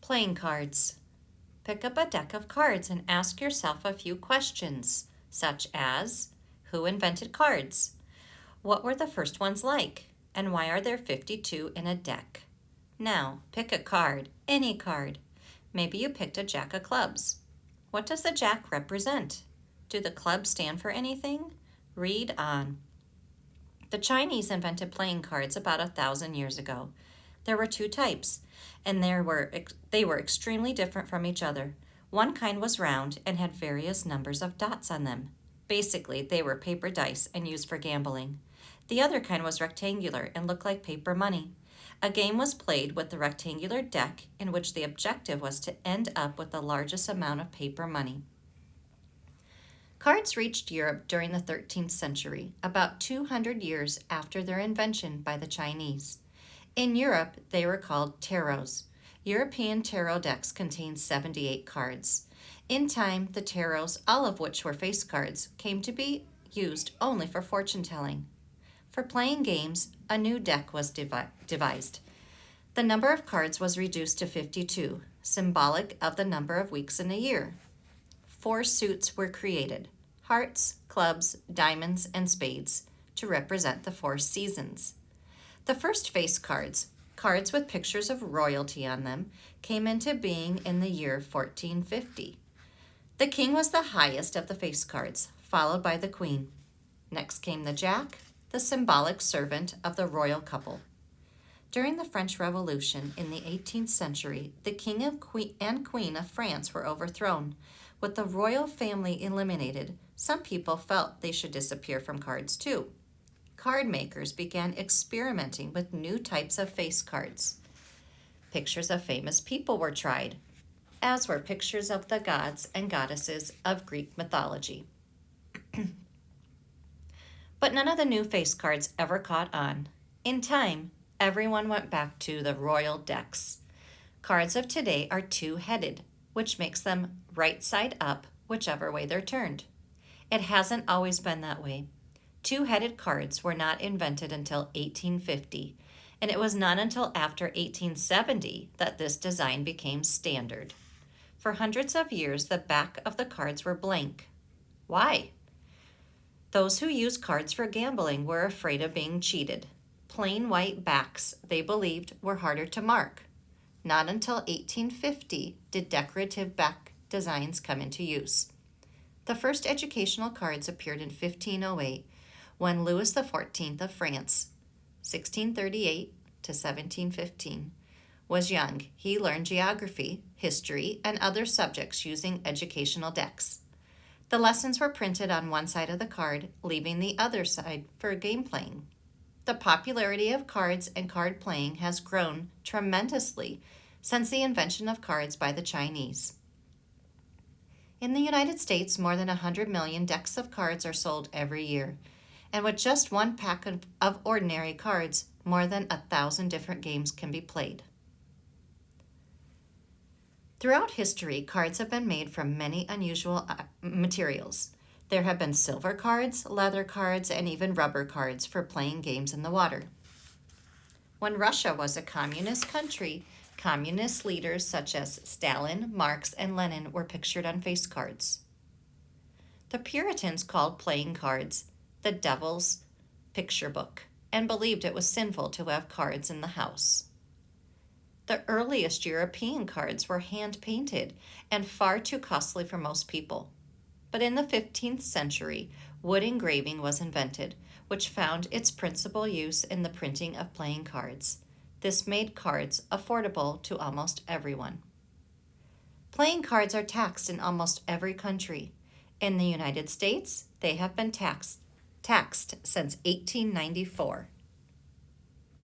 Playing cards. Pick up a deck of cards and ask yourself a few questions, such as, who invented cards? What were the first ones like? And why are there 52 in a deck? Now, pick a card, any card. Maybe you picked a jack of clubs. What does the jack represent? Do the clubs stand for anything? Read on. The Chinese invented playing cards about 1,000 years ago. There were two types, and they were extremely different from each other. One kind was round and had various numbers of dots on them. Basically, they were paper dice and used for gambling. The other kind was rectangular and looked like paper money. A game was played with the rectangular deck in which the objective was to end up with the largest amount of paper money. Cards reached Europe during the 13th century, about 200 years after their invention by the Chinese. In Europe, they were called tarots. European tarot decks contained 78 cards. In time, the tarots, all of which were face cards, came to be used only for fortune-telling. For playing games, a new deck was devised. The number of cards was reduced to 52, symbolic of the number of weeks in a year. 4 suits were created: hearts, clubs, diamonds, and spades, to represent the 4 seasons. The first face cards, cards with pictures of royalty on them, came into being in the year 1450. The king was the highest of the face cards, followed by the queen. Next came the jack, the symbolic servant of the royal couple. During the French Revolution in the 18th century, the king and queen of France were overthrown. With the royal family eliminated, some people felt they should disappear from cards too. Card makers began experimenting with new types of face cards. Pictures of famous people were tried, as were pictures of the gods and goddesses of Greek mythology. But none of the new face cards ever caught on. In time, everyone went back to the royal decks. Cards of today are two-headed, which makes them right side up, whichever way they're turned. It hasn't always been that way. Two-headed cards were not invented until 1850, and it was not until after 1870 that this design became standard. For hundreds of years, the back of the cards were blank. Why? Those who used cards for gambling were afraid of being cheated. Plain white backs, they believed, were harder to mark. Not until 1850 did decorative back designs come into use. The first educational cards appeared in 1508 when Louis XIV of France, 1638 to 1715, was young. He learned geography, history, and other subjects using educational decks. The lessons were printed on one side of the card, leaving the other side for game playing. The popularity of cards and card playing has grown tremendously since the invention of cards by the Chinese. In the United States, more than 100 million decks of cards are sold every year. And with just one pack of ordinary cards, more than 1,000 different games can be played. Throughout history, cards have been made from many unusual materials. There have been silver cards, leather cards, and even rubber cards for playing games in the water. When Russia was a communist country, communist leaders such as Stalin, Marx, and Lenin were pictured on face cards. The Puritans called playing cards the devil's picture book and believed it was sinful to have cards in the house. The earliest European cards were hand-painted and far too costly for most people. But in the 15th century, wood engraving was invented, which found its principal use in the printing of playing cards. This made cards affordable to almost everyone. Playing cards are taxed in almost every country. In the United States, they have been taxed since 1894.